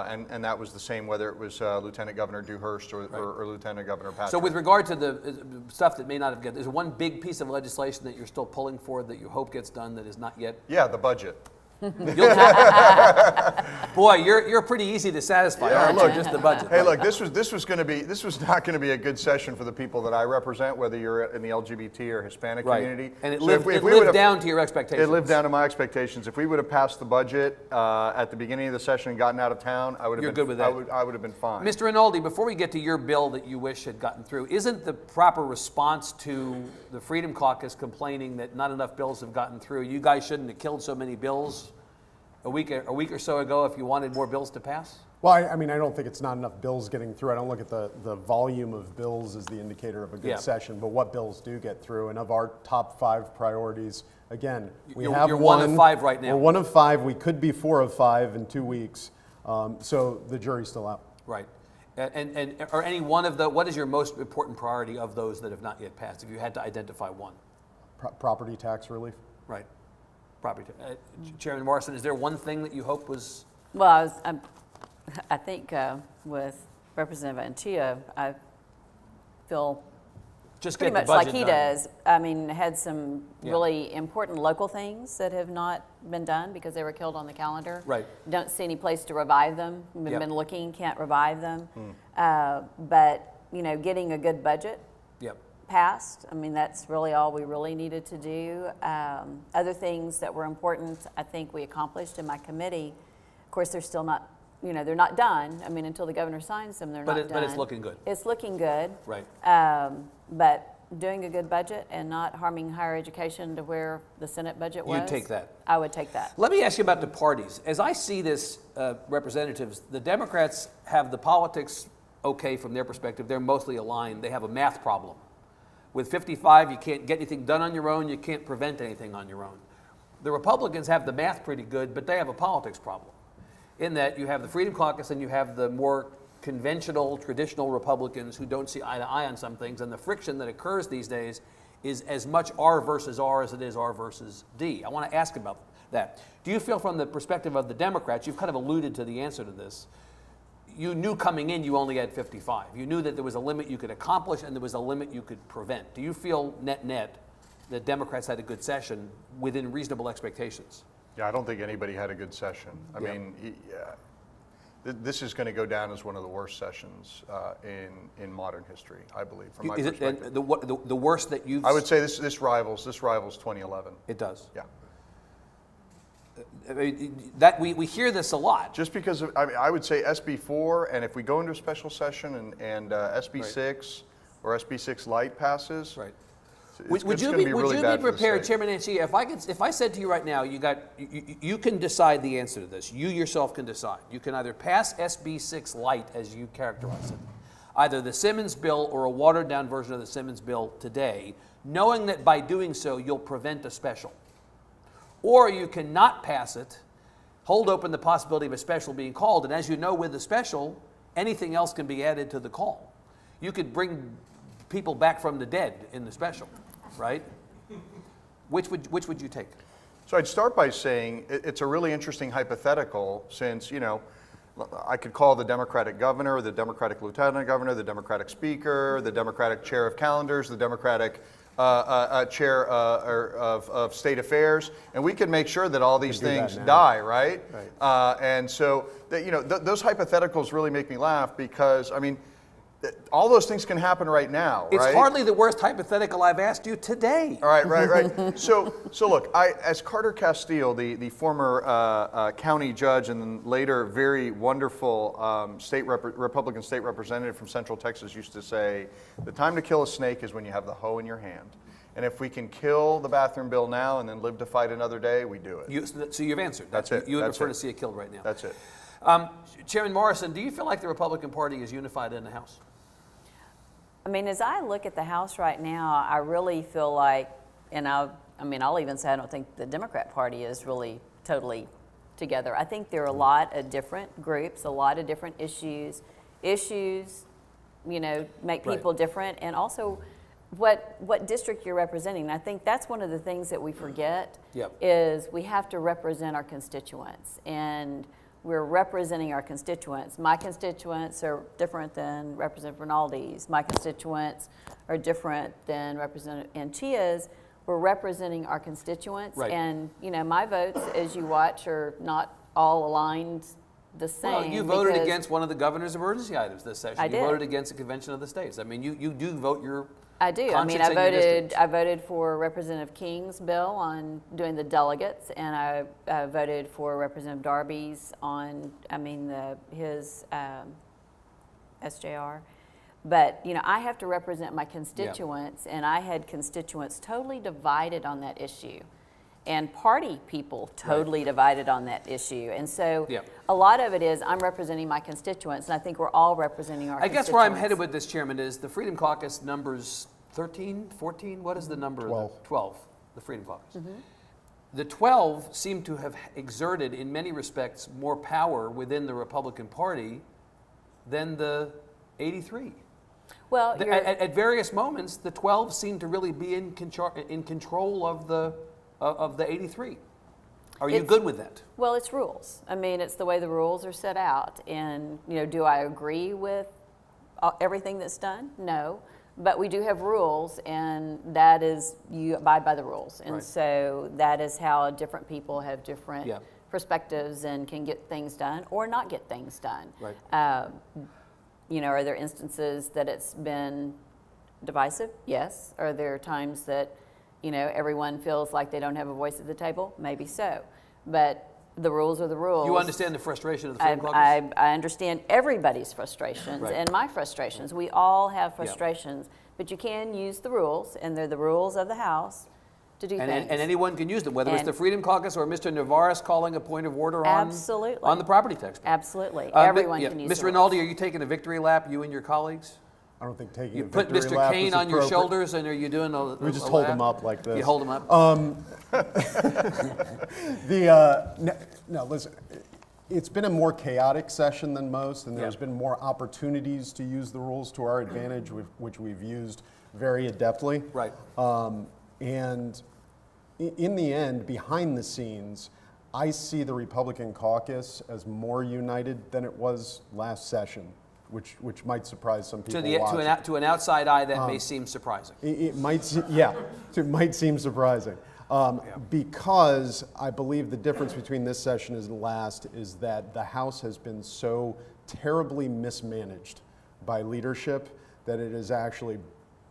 And that was the same whether it was Lieutenant Governor Dewhurst or Lieutenant Governor Patrick. So with regard to the stuff that may not have get, there's one big piece of legislation that you're still pulling for that you hope gets done that is not yet. Yeah, the budget. Boy, you're pretty easy to satisfy. Yeah, aren't look, you? Just the budget. Hey, look, this was not going to be a good session for the people that I represent, whether you're in the LGBT or Hispanic community. And it So lived, if we would've- down to your expectations. It lived down to my expectations. If we would have passed the budget at the beginning of the session and gotten out of town, I would have You're been good with that. I would have been fine. Mr. Rinaldi, before we get to your bill that you wish had gotten through, isn't the proper response to the Freedom Caucus complaining that not enough bills have gotten through? You guys shouldn't have killed so many bills a week or so ago if you wanted more bills to pass? Well, I mean, I don't think it's not enough bills getting through. I don't look at the volume of bills as the indicator of a good session, but what bills do get through. And of our top 5 priorities, again, we have you're one of 5 right now. We're 1 of 5. We could be 4 of 5 in 2 weeks. So the jury's still out. Right. And are any one of the, what is your most important priority of those that have not yet passed, if you had to identify one? Property tax relief. Right. Property. Chairman Morrison, is there one thing that you hope was? Well, I think with Representative Anchia, I feel Just pretty get the much like budget he done. does. I mean, had some really important local things that have not been done because they were killed on the calendar. Right. Don't see any place to revive them. We've Yep. been looking, can't revive them. But, you know, getting a good budget Yep. passed. I mean, that's really all we really needed to do. Other things that were important, I think we accomplished in my committee. Of course, they're still not, you know, they're not done. I mean, until the governor signs them, they're not done. But it's looking good. It's looking good. Right. But doing a good budget and not harming higher education to where the Senate budget was. You'd take that. I would take that. Let me ask you about the parties. As I see this, representatives, the Democrats have the politics okay from their perspective. They're mostly aligned. They have a math problem. With 55, you can't get anything done on your own. You can't prevent anything on your own. The Republicans have the math pretty good, but they have a politics problem. In that you have the Freedom Caucus and you have the more conventional, traditional Republicans who don't see eye to eye on some things. And the friction that occurs these days is as much R versus R as it is R versus D. I want to ask about that. Do you feel from the perspective of the Democrats, you've kind of alluded to the answer to this, you knew coming in you only had 55. You knew that there was a limit you could accomplish and there was a limit you could prevent. Do you feel net that Democrats had a good session within reasonable expectations? Yeah, I don't think anybody had a good session. I mean, this is going to go down as one of the worst sessions in modern history, I believe, from my Is it perspective. the worst that you've? I would say this rivals 2011. It does. Yeah. I mean, that we hear this a lot. Just because of, I mean, I would say SB4, and if we go into a special session and SB6 or SB6 light passes, Right. it's Would you gonna be really bad for the prepared, state. Chairman Anchia, if I said to you right now, you can decide the answer to this. You yourself can decide. You can either pass SB6 light as you characterize it, either the Simmons bill or a watered down version of the Simmons bill today, knowing that by doing so you'll prevent a special. Or you cannot pass it, hold open the possibility of a special being called, and as you know with the special, anything else can be added to the call. You could bring people back from the dead in the special, right? Which would you take? So I'd start by saying it's a really interesting hypothetical since, you know, I could call the Democratic governor, the Democratic lieutenant governor, the Democratic speaker, the Democratic chair of calendars, the Democratic chair of state affairs, and we can make sure that all these things die, right? And so, you know, those hypotheticals really make me laugh because, I mean, all those things can happen right now, It's right? hardly the worst hypothetical I've asked you today. All right. So look, as Carter Castile, the former county judge and then later very wonderful Republican state representative from Central Texas used to say, the time to kill a snake is when you have the hoe in your hand. And if we can kill the bathroom bill now and then live to fight another day, we do it. So you've answered. That's it. You would That's prefer it. to see it killed right now. That's it. Chairman Morrison, do you feel like the Republican Party is unified in the House? I mean, as I look at the House right now, I really feel like, and I'll even say I don't think the Democrat Party is really totally together. I think there are a lot of different groups, a lot of different issues, make people different, and also what district you're representing. And I think that's one of the things that we forget is we have to represent our constituents, and we're representing our constituents. My constituents are different than Representative Rinaldi's. My constituents are different than Representative Anchia's. We're representing our constituents, and my votes, as you watch, are not all aligned the same. Well, you voted against one of the governor's emergency items this session. I did. You voted against the Convention of the States. I mean, you do vote your I do. I mean, I voted for Representative King's bill on doing the delegates, and I voted for Representative Darby's on, his SJR. But, I have to represent my constituents, and I had constituents totally divided on that issue, and party people totally divided on that issue. And so a lot of it is I'm representing my constituents, and I think we're all representing our constituents. I guess where I'm headed with this, Chairman, is the Freedom Caucus numbers 13, 14? What is the number? 12. 12, the Freedom Caucus. The 12 seem to have exerted, in many respects, more power within the Republican Party than the 83. Well, at various moments, the 12 seem to really be in control of the 83. Are you good with that? Well, it's rules. I mean, it's the way the rules are set out. And, do I agree with everything that's done? No. But we do have rules, and that is, you abide by the rules. And so that is how different people have different perspectives and can get things done or not get things done. Right. Are there instances that it's been divisive? Yes. Are there times that, everyone feels like they don't have a voice at the table? Maybe so. But the rules are the rules. You understand the frustration of the Freedom Caucus? I understand everybody's frustrations and my frustrations. We all have frustrations, but you can use the rules, and they're the rules of the House to do things. And anyone can use them, whether it's the Freedom Caucus or Mr. Navarez calling a point of order on the property tax bill. Absolutely. Everyone can use Mr. Rinaldi, are you taking a victory lap, you and your colleagues? I don't think taking You a put victory Mr. lap Kane is on your appropriate. shoulders, and are you doing a We just a hold lap? him up like this. You hold him up? No, listen, it's been a more chaotic session than most, and there's been more opportunities to use the rules to our advantage, which we've used very adeptly. Right. And in the end, behind the scenes, I see the Republican caucus as more united than it was last session, which might surprise some people watching. To an outside eye, that may seem surprising. It might seem surprising. Because I believe the difference between this session and the last is that the House has been so terribly mismanaged by leadership that it has actually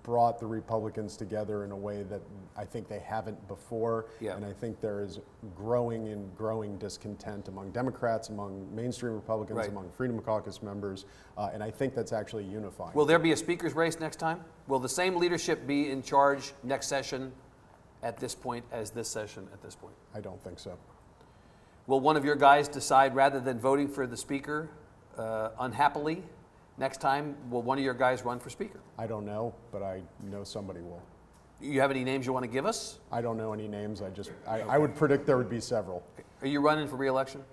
brought the Republicans together in a way that I think they haven't before. And I think there is growing discontent among Democrats, among mainstream Republicans, among Freedom Caucus members, and I think that's actually unifying. Will there be a speaker's race next time? Will the same leadership be in charge next session at this point as this session at this point? I don't think so. Will one of your guys decide, rather than voting for the speaker unhappily, next time, will one of your guys run for speaker? I don't know, but I know somebody will. You have any names you want to give us? I don't know any names. I would predict there would be several. Are you running for re-election?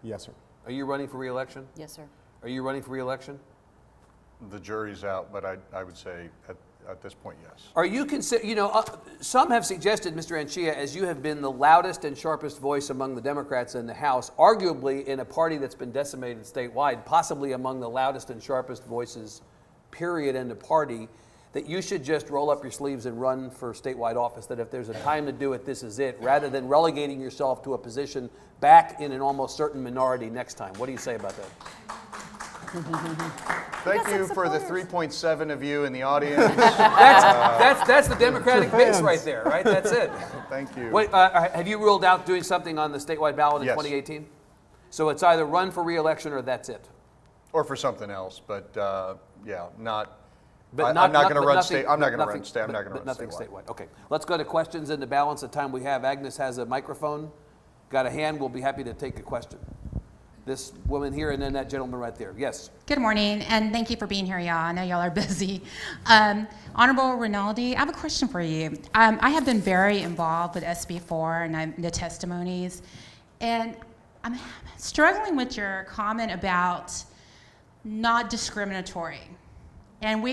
Yes, sir. Are you running for re-election? Yes, sir. Are you running for re-election? The jury's out, but I would say at this point, yes. Are you some have suggested, Mr. Anchia, as you have been the loudest and sharpest voice among the Democrats in the House, arguably in a party that's been decimated statewide, possibly among the loudest and sharpest voices, period, in the party, that you should just roll up your sleeves and run for statewide office, that if there's a time to do it, this is it, rather than relegating yourself to a position back in an almost certain minority next time. What do you say about that? Thank you for the 3.7 of you in the audience. That's the Democratic base right there, right? That's it. Thank you. Wait, have you ruled out doing something on the statewide ballot in Yes. 2018? So it's either run for re-election or that's it. Or for something else, but not. But I'm not going to run nothing- state. I'm not going to nothing- run state. I'm not but going to run nothing statewide. Okay, let's go to questions in the balance of time we have. Agnes has a microphone, got a hand. We'll be happy to take a question. this woman here and then that gentleman right there. Yes. Good morning, and thank you for being here, y'all. I know y'all are busy. Honorable Rinaldi, I have a question for you. I have been very involved with SB4 and the testimonies, and I'm struggling with your comment about not discriminatory. And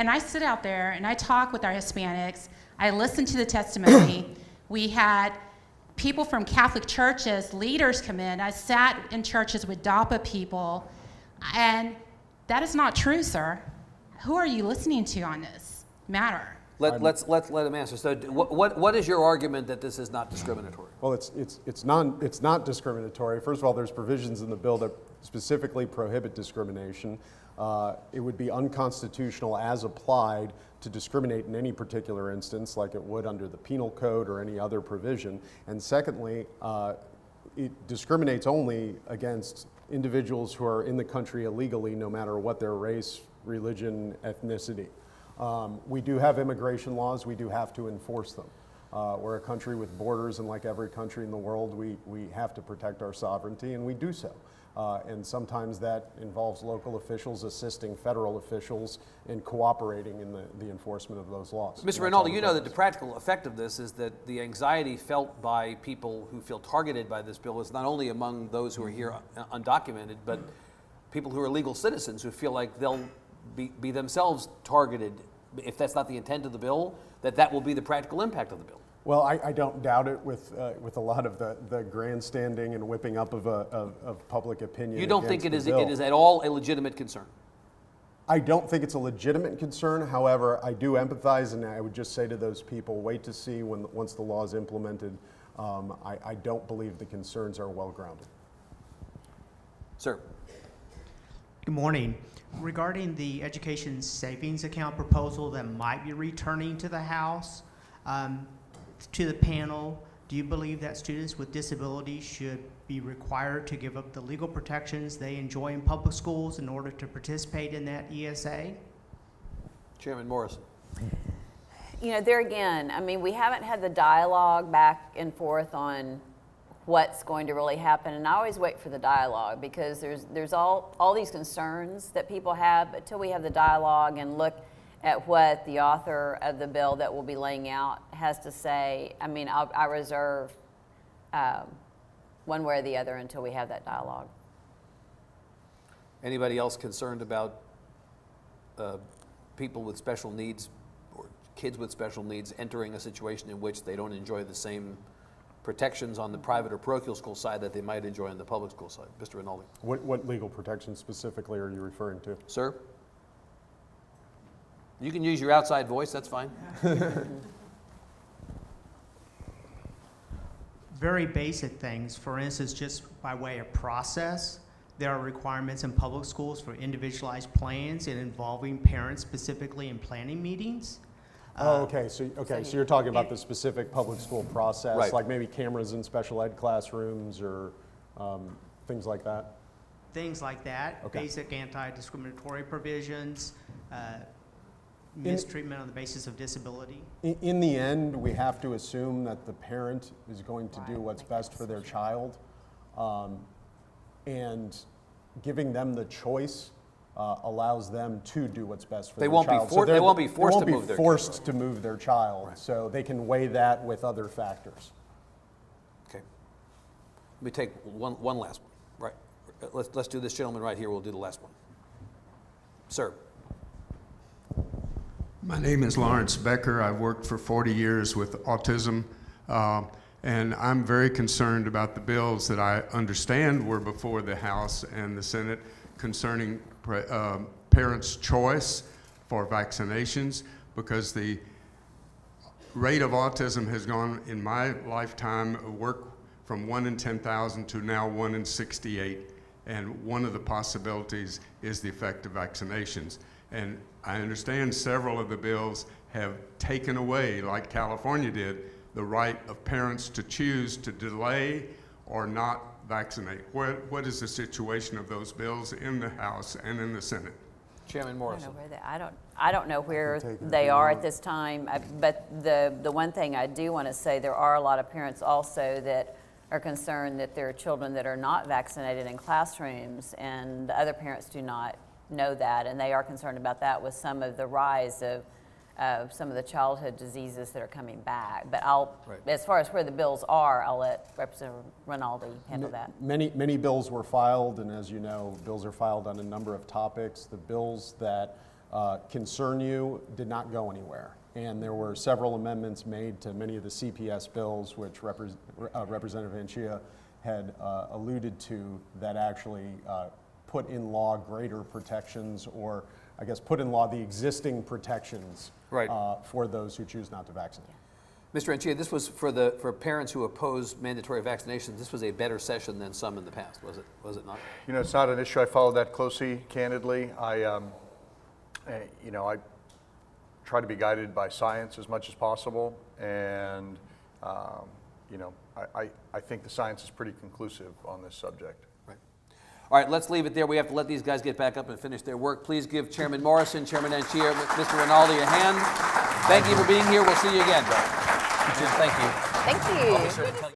I sit out there and I talk with our Hispanics. I listen to the testimony. We had people from Catholic churches, leaders come in. I sat in churches with DAPA people, and that is not true, sir. Who are you listening to on this matter? Let him answer. So, what is your argument that this is not discriminatory? Well, it's not discriminatory. First of all, there's provisions in the bill that specifically prohibit discrimination. It would be unconstitutional as applied to discriminate in any particular instance, like it would under the penal code or any other provision. And secondly, it discriminates only against individuals who are in the country illegally, no matter what their race, religion, ethnicity. We do have immigration laws. We do have to enforce them. We're a country with borders, and like every country in the world, we have to protect our sovereignty, and we do so. And sometimes that involves local officials assisting federal officials in cooperating in the enforcement of those laws. Mr. Rinaldi, you know that the practical effect of this is that the anxiety felt by people who feel targeted by this bill is not only among those who are here undocumented, but people who are legal citizens who feel like they'll be themselves targeted, if that's not the intent of the bill, that will be the practical impact of the bill. Well, I don't doubt it with a lot of the grandstanding and whipping up of public opinion. You don't think it is at all a legitimate concern? I don't think it's a legitimate concern. However, I do empathize, and I would just say to those people, wait to see once the law is implemented. I don't believe the concerns are well grounded. Sir. Good morning. Regarding the education savings account proposal that might be returning to the House, to the panel, do you believe that students with disabilities should be required to give up the legal protections they enjoy in public schools in order to participate in that ESA? Chairman Morrison. You know, there again, I mean, we haven't had the dialogue back and forth on what's going to really happen, and I always wait for the dialogue because there's all these concerns that people have, but until we have the dialogue and look at what the author of the bill that we'll be laying out has to say, I mean, I reserve one way or the other until we have that dialogue. Anybody else concerned about people with special needs or kids with special needs entering a situation in which they don't enjoy the same protections on the private or parochial school side that they might enjoy on the public school side? Mr. Rinaldi. What legal protections specifically are you referring to? Sir? You can use your outside voice, that's fine. Very basic things. For instance, just by way of process, there are requirements in public schools for individualized plans and involving parents specifically in planning meetings. Okay, so you're talking about the specific public school process, Right. like maybe cameras in special ed classrooms or things like that? Things like that, Okay. basic anti-discriminatory provisions, mistreatment on the basis of disability. In the end, we have to assume that the parent is going to do what's best for their child, and giving them the choice allows them to do what's best for their child. They won't be forced to move their child. forced to move their child, so they can weigh that with other factors. Okay. Let me take one last one. Right. Let's do this gentleman right here. We'll do the last one. Sir. My name is Lawrence Becker. I've worked for 40 years with autism, and I'm very concerned about the bills that I understand were before the House and the Senate concerning parents' choice for vaccinations, because the rate of autism has gone, in my lifetime, work from 1 in 10,000 to now 1 in 68. And one of the possibilities is the effect of vaccinations. And I understand several of the bills have taken away, like California did, the right of parents to choose to delay or not vaccinate. What is the situation of those bills in the House and in the Senate? Chairman Morrison. I don't know where they are at this time, but the one thing I do want to say, there are a lot of parents also that are concerned that there are children that are not vaccinated in classrooms, and the other parents do not know that, and they are concerned about that with some of the rise of some of the childhood diseases that are coming back. But as far as where the bills are, I'll let Representative Rinaldi handle that. Many bills were filed, and as you know, bills are filed on a number of topics. The bills that concern you did not go anywhere. And there were several amendments made to many of the CPS bills, which Representative Anchia had alluded to, that actually put in law greater protections, or I guess put in law the existing protections for those who choose not to vaccinate. Mr. Anchia, this was for parents who oppose mandatory vaccinations. This was a better session than some in the past, was it not? You know, it's not an issue I followed that closely, candidly. I try to be guided by science as much as possible, and I think the science is pretty conclusive on this subject. Right. All right, let's leave it there. We have to let these guys get back up and finish their work. Please give Chairman Morrison, Chairman Anchia, Mr. Rinaldi a hand. Thank you for being here. We'll see you again. Thank you. Thank you.